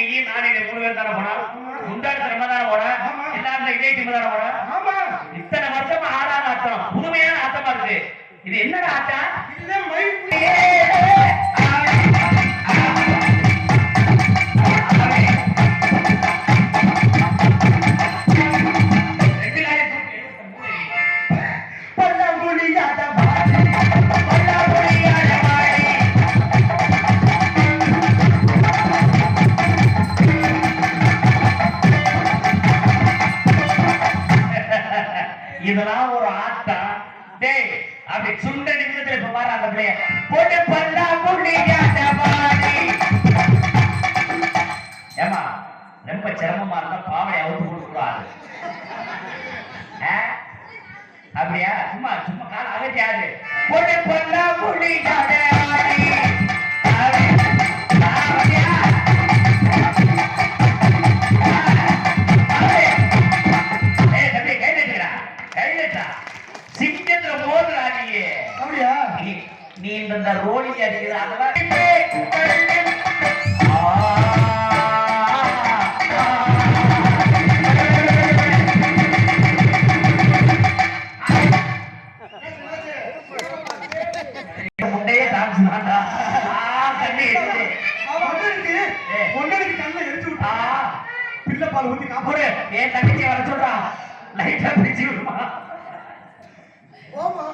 நீ நானே 3 பேர் தானே போனா முந்தாடு நம்ம தானே போன எல்லாரும் இதே டீம் தானே போன இத்தனை வருஷமா ஆடாத ஆட்டம் புதுமையான ஆட்டமா இருக்கு இது என்னடா ஆட்டம் இதுதான் மயில்புலியே இதெல்லாம் ஒரு ஆட்டம் டேய் அப்படி சுண்ட நிமிஷத்துல இப்ப பாரு அந்த பிள்ளைய போட்டு பல்லா புள்ளியாட்ட பாடி ஏமா ரொம்ப சிரமமா இருந்தா பாவனை அவுத்து கொடுக்கூடாது அப்படியா சும்மா சும்மா கால அகற்றியாது போட்டு பல்லா புள்ளியாட்ட பாடி நீ இந்த ரோலி அடிக்குது அதெல்லாம் முண்டையே டான்ஸ் தான்டா கண்ணு பொண்ணுக்கு கண்ணை எடுத்து விட்டா பிள்ளை பால் ஊத்தி காப்பாடு என் தங்கச்சியை வர சொல்றா லைட்டா பிடிச்சு விடுமா ஓமா